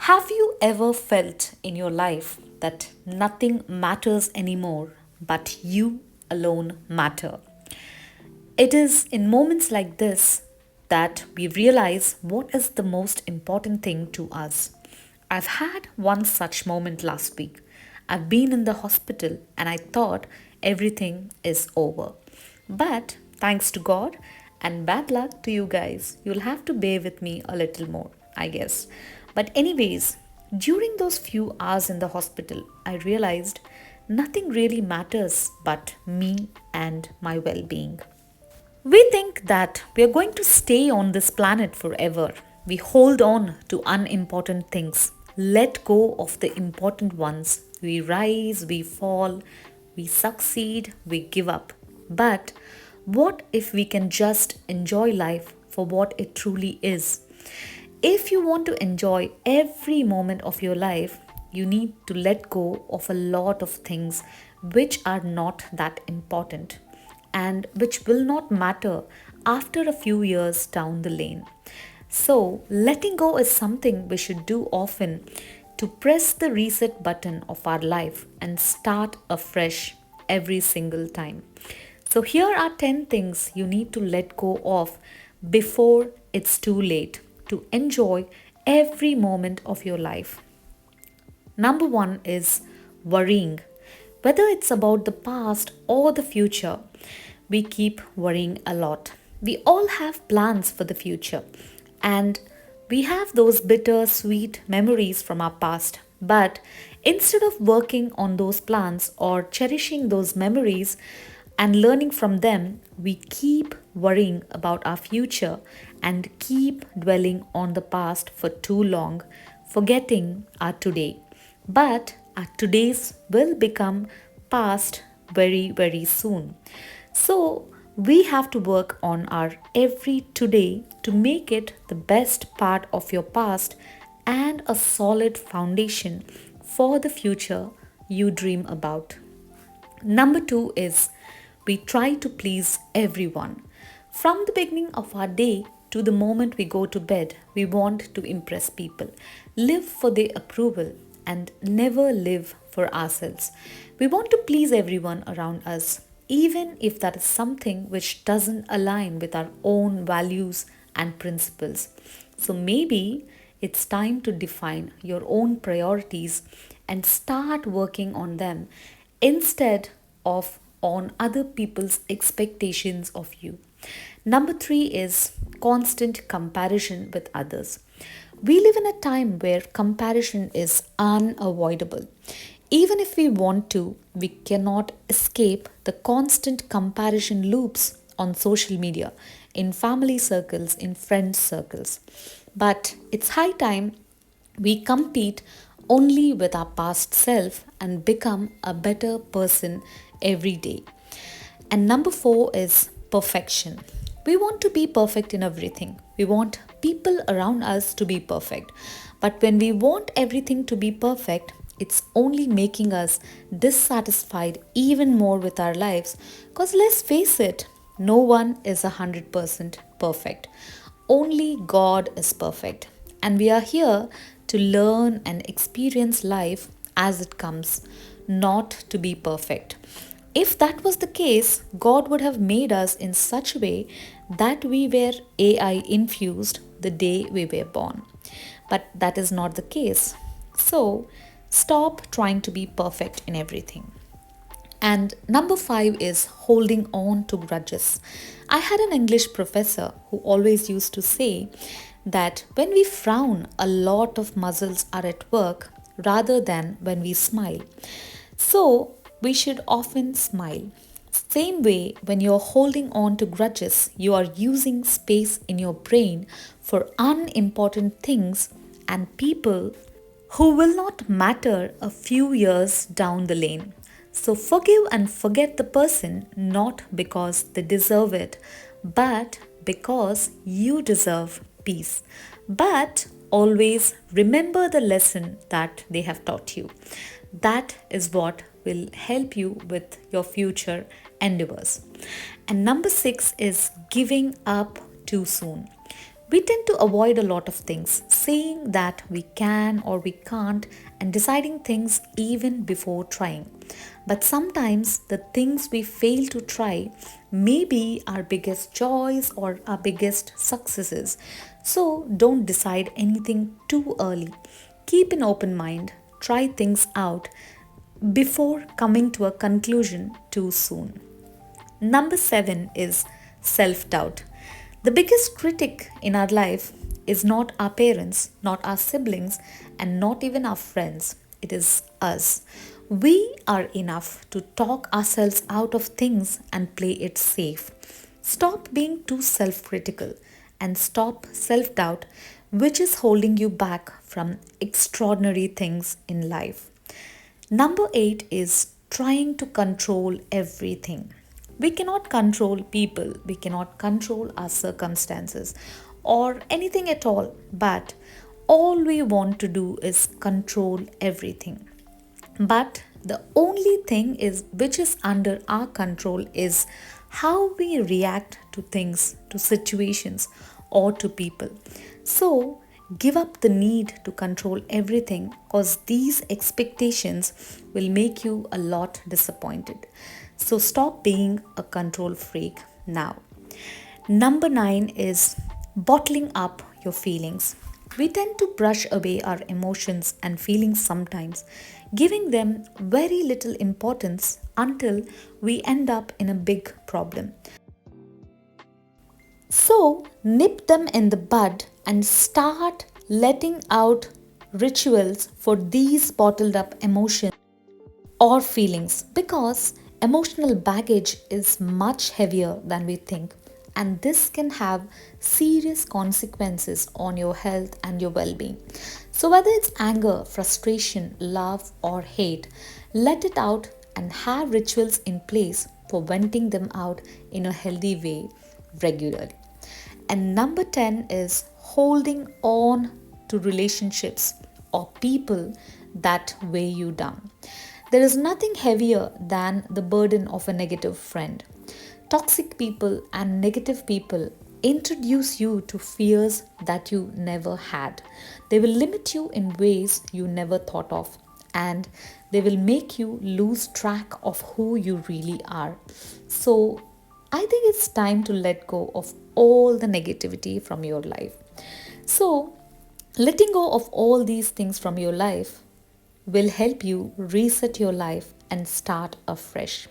Have you ever felt in your life that nothing matters anymore but you alone matter? It is in moments like this that we realize what is the most important thing to us. I've had one such moment last week. I've been in the hospital and I thought everything is over. But thanks to God and bad luck to you guys, you'll have to bear with me a little more, I guess. But, anyways, during those few hours in the hospital, I realized nothing really matters but me and my well being. We think that we are going to stay on this planet forever. We hold on to unimportant things, let go of the important ones. We rise, we fall, we succeed, we give up. But what if we can just enjoy life for what it truly is? If you want to enjoy every moment of your life, you need to let go of a lot of things which are not that important and which will not matter after a few years down the lane. So, letting go is something we should do often to press the reset button of our life and start afresh every single time. So, here are 10 things you need to let go of before it's too late to enjoy every moment of your life. Number one is worrying. Whether it's about the past or the future, we keep worrying a lot. We all have plans for the future, and we have those bitter, sweet memories from our past. But instead of working on those plans or cherishing those memories and learning from them, we keep worrying about our future and keep dwelling on the past for too long, forgetting our today. But our todays will become past very, very soon. So we have to work on our every today to make it the best part of your past and a solid foundation for the future you dream about. Number two is we try to please everyone. From the beginning of our day to the moment we go to bed, we want to impress people, live for their approval, and never live for ourselves. We want to please everyone around us, even if that is something which doesn't align with our own values and principles. So maybe it's time to define your own priorities and start working on them instead of on other people's expectations of you. Number three is constant comparison with others. We live in a time where comparison is unavoidable. Even if we want to, we cannot escape the constant comparison loops on social media, in family circles, in friend circles. But it's high time we compete only with our past self and become a better person every day. And number four is perfection. We want to be perfect in everything. We want people around us to be perfect. But when we want everything to be perfect, it's only making us dissatisfied even more with our lives. Because let's face it, no one is 100% perfect. Only God is perfect. And we are here to learn and experience life as it comes, not to be perfect. If that was the case, God would have made us in such a way that we were AI infused the day we were born. But that is not the case. So, stop trying to be perfect in everything. And number five is holding on to grudges. I had an English professor who always used to say that when we frown, a lot of muscles are at work rather than when we smile. So, we should often smile. Same way, when you're holding on to grudges, you are using space in your brain for unimportant things and people who will not matter a few years down the lane. So forgive and forget the person not because they deserve it, but because you deserve peace. But always remember the lesson that they have taught you. That is what will help you with your future endeavors. And number six is giving up too soon. We tend to avoid a lot of things, saying that we can or we can't, and deciding things even before trying. But sometimes the things we fail to try may be our biggest joys or our biggest successes. So don't decide anything too early. Keep an open mind, try things out before coming to a conclusion too soon. Number seven is self doubt. The biggest critic in our life is not our parents, not our siblings, and not even our friends. It is us. We are enough to talk ourselves out of things and play it safe. Stop being too self critical and stop self doubt, which is holding you back from extraordinary things in life. Number eight is trying to control everything. We cannot control people, we cannot control our circumstances or anything at all, but all we want to do is control everything. But the only thing is which is under our control is how we react to things, to situations, or to people. So give up the need to control everything because these expectations will make you a lot disappointed. So stop being a control freak now. Number nine is bottling up your feelings. We tend to brush away our emotions and feelings sometimes, giving them very little importance until we end up in a big problem. So, nip them in the bud and start letting out rituals for these bottled up emotions or feelings because emotional baggage is much heavier than we think, and this can have serious consequences on your health and your well-being. So whether it's anger, frustration, love or hate, let it out and have rituals in place for venting them out in a healthy way regularly. And number 10 is holding on to relationships or people that weigh you down. There is nothing heavier than the burden of a negative friend. Toxic people and negative people introduce you to fears that you never had. They will limit you in ways you never thought of, and they will make you lose track of who you really are. So, I think it's time to let go of all the negativity from your life. So, letting go of all these things from your life will help you reset your life and start afresh.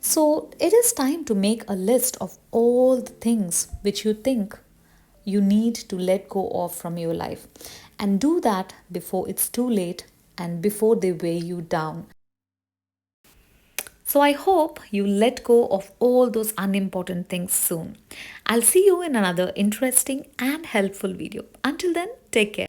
So, it is time to make a list of all the things which you think you need to let go of from your life, and do that before it's too late and before they weigh you down. So, I hope you let go of all those unimportant things soon. I'll see you in another interesting and helpful video. Until then, take care.